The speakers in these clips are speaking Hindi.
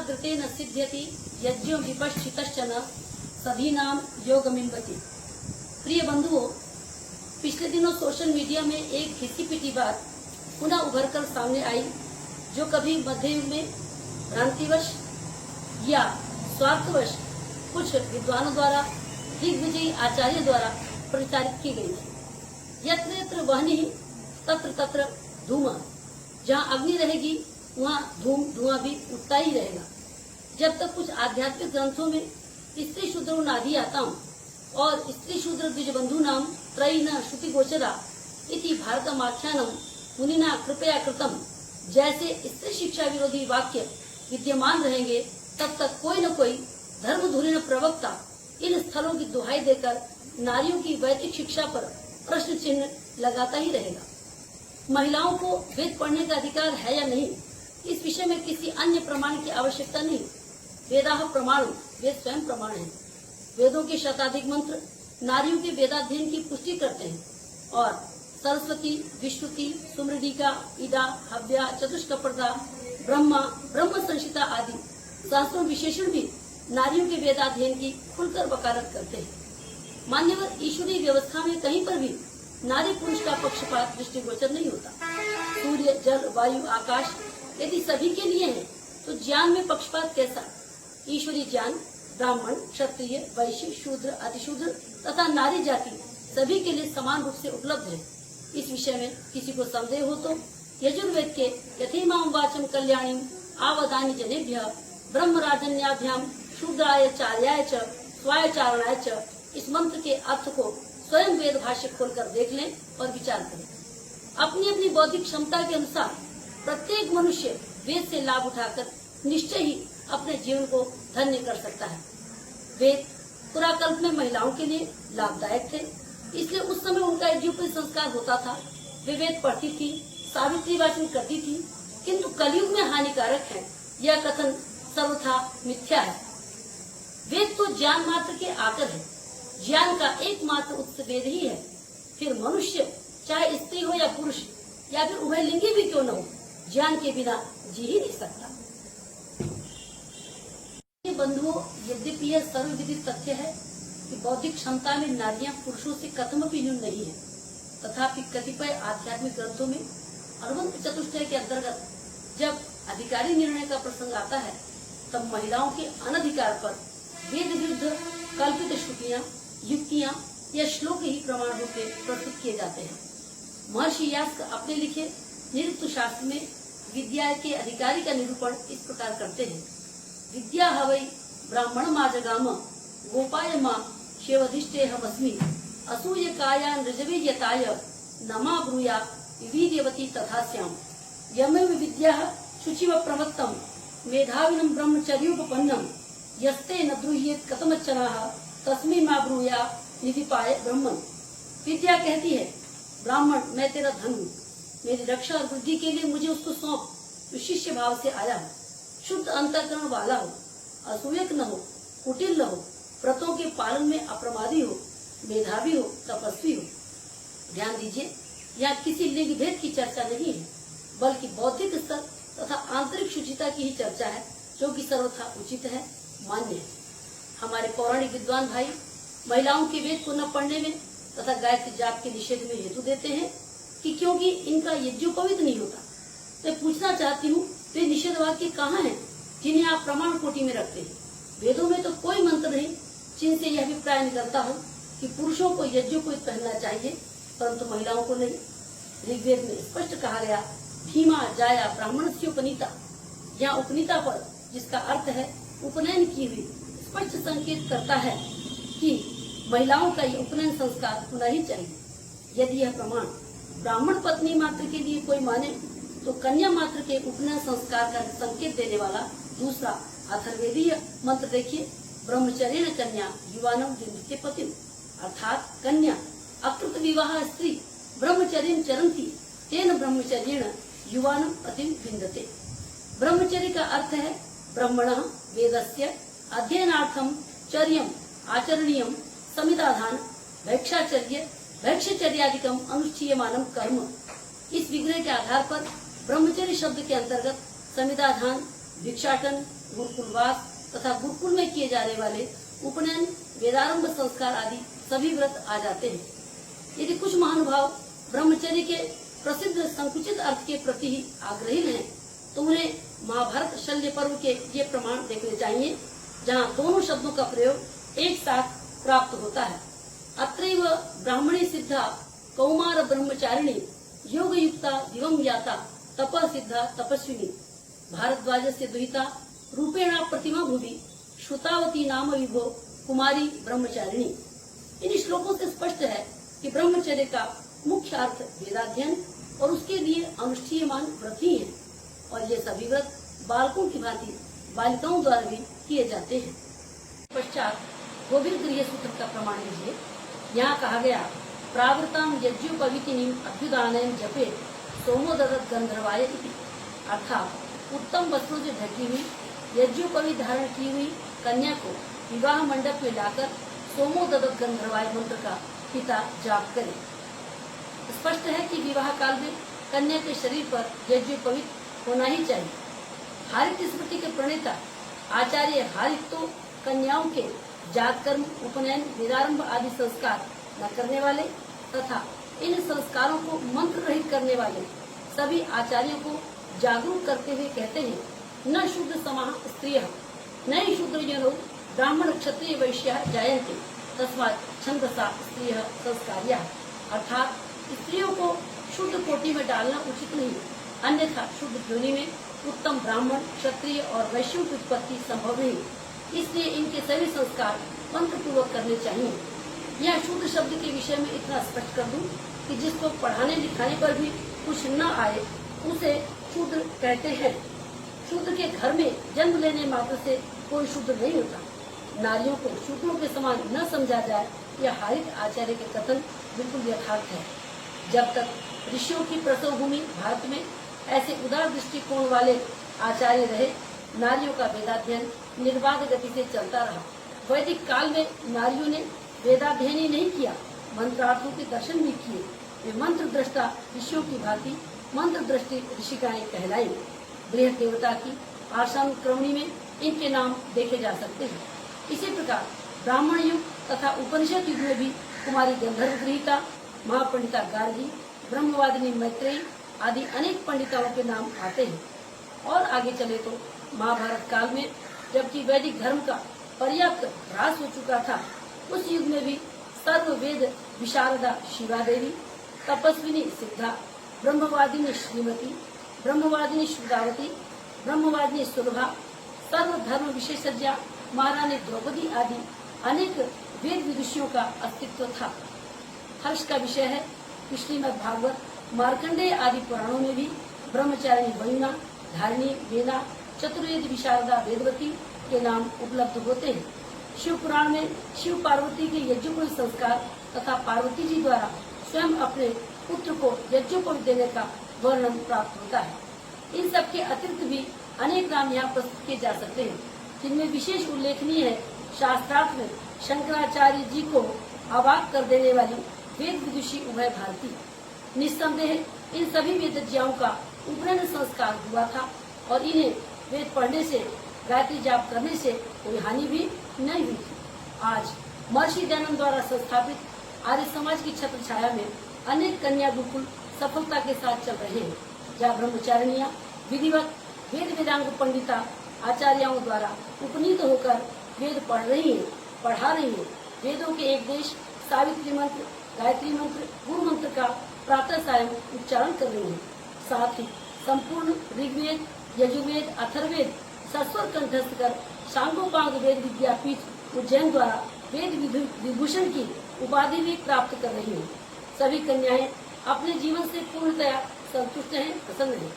एकाग्रतेन सिद्ध्यति यज्ञो विपश्चितश्चन सधीनाम योगमिन्वति। प्रिय बंधुओं, पिछले दिनों सोशल मीडिया में एक घिसी-पिटी बात पुनः उभरकर सामने आई, जो कभी मध्य युग में भ्रांतिवश या स्वार्थवश कुछ विद्वानों द्वारा, दिग्विजयी आचार्य द्वारा प्रचारित की गई थी। यत्र यत्र वह्निः तत्र तत्र धूमः। जहाँ अग्नि रहेगी वहाँ धुआं भी उठता ही रहेगा। जब तक कुछ आध्यात्मिक ग्रंथों में स्त्री शूद्र नादि आताम और स्त्री शूद्र द्विजबंधु नाम त्रयी न श्रुति गोचरा इति भारतमाख्यानम मुनिना कृपया कृतम जैसे स्त्री शिक्षा विरोधी वाक्य विद्यमान रहेंगे, तब तक कोई न कोई धर्मधुरीण प्रवक्ता इन स्थलों की दुहाई देकर नारियों की वैदिक शिक्षा पर प्रश्न चिन्ह लगाता ही रहेगा। महिलाओं को वेद पढ़ने का अधिकार है या नहीं, इस विषय में किसी अन्य प्रमाण की आवश्यकता नहीं। वेदाह प्रमाण, वेद स्वयं प्रमाण है। वेदों के शताधिक मंत्र नारियों के वेदाध्ययन की पुष्टि करते हैं और सरस्वती, विश्रुति, सुमृदिका, ईदा, हव्या, चतुष्कप्रदा, ब्रह्मा, ब्रह्म संहिता आदि शास्त्रों विशेषण भी नारियों के वेदाध्ययन की खुलकर वकालत करते हैं। मान्यवर ईश्वरीय व्यवस्था में कहीं पर भी नारी पुरुष का पक्षपात दृष्टिगोचर नहीं होता। सूर्य, जल, वायु, आकाश यदि सभी के लिए है तो ज्ञान में पक्षपात कैसा? ईश्वरीय ज्ञान ब्राह्मण, क्षत्रिय, वैश्य, शूद्र, अतिशूद्र तथा नारी जाति सभी के लिए समान रूप से उपलब्ध है। इस विषय में किसी को संदेह हो तो यजुर्वेद के यथेमां वाचम कल्याणीम आवदानी जनेभ्यः ब्रह्मराजन्याभ्याम शूद्राय चार्याय च स्वाय चारणाय च इस मंत्र के अर्थ को स्वयं वेद भाष्य खोलकर देख लें और विचार करें। अपनी अपनी बौद्धिक क्षमता के अनुसार प्रत्येक मनुष्य वेद से लाभ उठाकर निश्चय ही अपने जीवन को धन्य कर सकता है। वेद पुराकल्प में महिलाओं के लिए लाभदायक थे, इसलिए उस समय उनका यज्ञोपवीत संस्कार होता था। वे वेद पढ़ती थी, सावित्री वाचन करती थी, किंतु कलयुग में हानिकारक है, यह कथन सर्वथा मिथ्या है। वेद तो ज्ञान मात्र के आकर है, ज्ञान का एकमात्र उत्स वेद ही है। फिर मनुष्य चाहे स्त्री हो या पुरुष या फिर उभयलिंगी भी क्यों न हो, ज्ञान के बिना जी ही नहीं सकता। बंधुओं, यद्यपि यह सर्वविदित तथ्य है कि बौद्धिक क्षमता में नारियां पुरुषों से कतमपि न्यून नहीं है, तथापि कतिपय आध्यात्मिक ग्रंथों में अनुबंध चतुष्टय के अंतर्गत जब अधिकारी निर्णय का प्रसंग आता है, तब महिलाओं के अनधिकार पर वेद विरुद्ध कल्पित श्रुतियां, युक्तियां या श्लोक ही प्रमाण रूप में प्रस्तुत किए जाते हैं। महर्षि यास्क अपने लिखे निरुक्त शास्त्र में विद्या के अधिकारी का निरूपण इस प्रकार करते हैं। विद्या हवै ब्राह्मण मा जगाम गोपाय मा शेवधिष्ठेऽहमस्मि असूय काया नृजवे यताय नमा ब्रूया विवीर्यवती तथा स्याम यमेव विद्या शुचिव प्रवत्तम मेधाविनं ब्रह्मचर्योपपन्नम यस्ते न द्रुह्येत कथमच्चनाः तस्मै मा ब्रूया निधिपाय ब्रह्मन्। विद्या कहती है, ब्राह्मण मैं तेरा धन हूँ, मेरी रक्षा और वृद्धि के लिए मुझे उसको सौंप। तो शिष्य भाव से आया हो, शुद्ध अंतःकरण वाला हो, असूयक न हो, कुटिल न हो, व्रतों के पालन में अप्रमादी हो, मेधावी हो, तपस्वी हो। ध्यान दीजिए, यहाँ किसी लिंग भेद की चर्चा नहीं है, बल्कि बौद्धिक स्तर तथा आंतरिक शुचिता की ही चर्चा है, जो कि सर्वथा उचित है, मान्य है। हमारे पौराणिक विद्वान भाई महिलाओं के वेद को न पढ़ने में तथा गायत्री जाप के निषेध में हेतु देते हैं कि क्योंकि इनका यज्ञोपवीत नहीं होता। मैं पूछना चाहती हूँ, वे निषेध वाक्य कहाँ हैं जिन्हें आप प्रमाण कोटि में रखते हैं? वेदों में तो कोई मंत्र नहीं जिनसे यह अभिप्राय निकलता हो कि पुरुषों को यज्ञोपवीत पहनना चाहिए, परंतु महिलाओं को नहीं। ऋग्वेद में स्पष्ट कहा गया, भीमा जाया ब्राह्मणस्य उपनीता। यहाँ उपनीता पर जिसका अर्थ है उपनयन की हुई, स्पष्ट संकेत करता है कि महिलाओं का यह उपनयन संस्कार होना ही चाहिए। यदि यह प्रमाण ब्राह्मण पत्नी मात्र के लिए कोई माने, तो कन्या मात्र के उपनयन संस्कार का संकेत देने वाला दूसरा अथर्ववेदीय मंत्र देखिए, ब्रह्मचर्येण कन्या युवानम विन्दते पतिम, अर्थात कन्या अकृत विवाह स्त्री ब्रह्मचर्यं चरन्ति तेन ब्रह्मचर्येण युवानम पतिम विन्दते। ब्रह्मचर्य का अर्थ है ब्रह्मणः वेदस्य अध्ययनार्थम चर्यम आचरणीयम समिदाधान भैक्षाचर्य भैक्षचर्यादिकम अनुष्ठीयमानम कर्म। इस विग्रह के आधार पर ब्रह्मचर्य शब्द के अंतर्गत समिदाधान, भिक्षाटन, गुरुकुलवास तथा गुरुकुल में किए जाने वाले उपनयन, वेदारंभ संस्कार आदि सभी व्रत आ जाते हैं। यदि कुछ महानुभाव ब्रह्मचर्य के प्रसिद्ध संकुचित अर्थ के प्रति ही आग्रही हैं, तो उन्हें महाभारत शल्य पर्व के ये प्रमाण देखने चाहिए, जहाँ दोनों शब्दों का प्रयोग एक साथ प्राप्त होता है। अत्रैव ब्राह्मणी सिद्धा कौमार ब्रह्मचारिणी योग युक्ता दिवम याता तप सिद्धा तपस्विनी भारद्वाजस्य दुहिता रूपेणा प्रतिमा भूमि श्रुतावती नाम विभो कुमारी ब्रह्मचारिणी। इन श्लोकों से स्पष्ट है कि ब्रह्मचर्य का मुख्य अर्थ वेदाध्ययन और उसके लिए अनुष्ठीयमान व्रत ही है, और ये सभी व्रत बालकों की भांति बालिकाओं द्वारा भी किए जाते हैं। पश्चात गोविंद गृह सूत्र का प्रमाण लीजिए। यहाँ कहा गया, प्रावृताम यज्ञोपवीतिनीम अभ्युदानयन जपे सोमो ददत गंधर्वाय इति, अर्थात उत्तम वस्त्रों से ढकी हुई यज्ञोपवीत धारण की हुई कन्या को विवाह मंडप में लाकर सोमो ददत गंधर्वाय मंत्र का पिता जाप करे। स्पष्ट है कि विवाह काल में कन्या के शरीर पर यज्ञोपवीत होना ही चाहिए। हारित स्मृति के प्रणेता आचार्य हारित तो कन्याओं के जात कर्म, उपनयन, वेदारंभ आदि संस्कार न करने वाले तथा इन संस्कारों को मंत्र रहित करने वाले सभी आचार्यों को जागरूक करते हुए कहते हैं, न शुद्ध समाह स्त्रियः न हि शूद्रजनो ब्राह्मण क्षत्रिय वैश्यः जायन्ते तस्मात् छन्दसा स्त्रियः संस्कार्याः, अर्थात स्त्रियों को शुद्ध कोटि में डालना उचित नहीं, अन्यथा शुद्ध योनि में उत्तम ब्राह्मण, क्षत्रिय और वैश्यों की उत्पत्ति संभव नहीं। इसलिए इनके सभी संस्कार मंत्र पूर्वक करने चाहिए। यह शुद्ध शब्द के विषय में इतना स्पष्ट कर दूं कि जिसको पढ़ाने लिखाने पर भी कुछ न आए उसे शूद्र कहते हैं। शूद्र के घर में जन्म लेने मात्र से कोई शूद्र नहीं होता। नारियों को शूद्रों के समान न समझा जाए, यह हारित आचार्य के कथन बिल्कुल यथार्थ है। जब तक ऋषियों की प्रसव भूमि भारत में ऐसे उदार दृष्टिकोण वाले आचार्य रहे, नारियों का वेदाध्ययन निर्बाध गति से चलता रहा। वैदिक काल में नारियों ने वेदाध्ययन ही नहीं किया, मंत्रार्थों के दर्शन भी किए। वे मंत्र दृष्टा ऋषियों की भांति मंत्र दृष्टि ऋषिकाएं कहलाई। बृहद देवता की आशानुक्रमणी में इनके नाम देखे जा सकते हैं। इसी प्रकार ब्राह्मण युग तथा उपनिषद युग में भी कुमारी गंधर्व गृहिका, महापंडिता गार्गी, ब्रह्मवादिनी मैत्रेयी आदि अनेक पंडिताओं के नाम आते हैं। और आगे चले तो महाभारत काल में जबकि वैदिक धर्म का पर्याप्त ह्रास हो चुका था, उस युग में भी सर्व वेद विशारदा शिवा देवी, तपस्विनी सिद्धा, ब्रह्मवादिनी श्रीमती, ब्रह्मवादिनी श्रुतावती, ब्रह्मवादिनी सुलभा, सर्व धर्म विशेषज्ञ महारानी द्रौपदी आदि अनेक वेद विदुषियों का अस्तित्व था। हर्ष का विषय है कि श्रीमद् भागवत, मार्कंडेय आदि पुराणों में भी ब्रह्मचारिणी वयुना, धारिणी वेना, चतुर्वेद विशारदा वेदवती के नाम उपलब्ध होते हैं। शिव पुराण में शिव पार्वती के यज्ञोपवीत संस्कार तथा पार्वती जी द्वारा स्वयं अपने पुत्र को यज्ञोपवीत देने का वर्णन प्राप्त होता है। इन सब के अतिरिक्त भी अनेक नाम यहाँ प्रस्तुत किए जा सकते हैं, जिनमें विशेष उल्लेखनीय है शास्त्रार्थ में शंकराचार्य जी को अवाक कर देने वाली वेद विदुषी उभय भारती। निस्संदेह इन सभी वेदज्ञाओं का उपनयन संस्कार हुआ था और इन्हें वेद पढ़ने से, गायत्री जाप करने से कोई हानि भी नहीं हुई थी। आज महर्षि दयानंद द्वारा संस्थापित आर्य समाज की छत्र छाया में अनेक कन्या गुरुकुल सफलता के साथ चल रहे हैं, जहाँ ब्रह्मचारिणियां विधिवत वेद वेदांग पंडिता आचार्यों द्वारा उपनीत होकर वेद पढ़ रही हैं, पढ़ा रही हैं। वेदों के एक देश सावित्री मंत्र, गायत्री मंत्र, गुरु मंत्र का प्रातः सायं उच्चारण कर रही हैं। साथ ही संपूर्ण ऋग्वेद, यजुर्वेद, अथर्ववेद सस्वर कंठस्थ कर सांगोपांग वेद विद्यापीठ उज्जैन द्वारा वेद विभूषण की उपाधि भी प्राप्त कर रही हैं। सभी कन्याएं अपने जीवन से पूर्णतया संतुष्ट हैं, प्रसन्न हैं।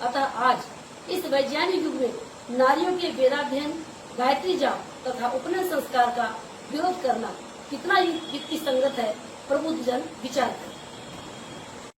अतः आज इस वैज्ञानिक युग में नारियों के वेदाध्ययन, गायत्री जाप तथा उपनयन संस्कार का विरोध करना कितना युक्ति संगत है, प्रबुद्ध जन विचार करें।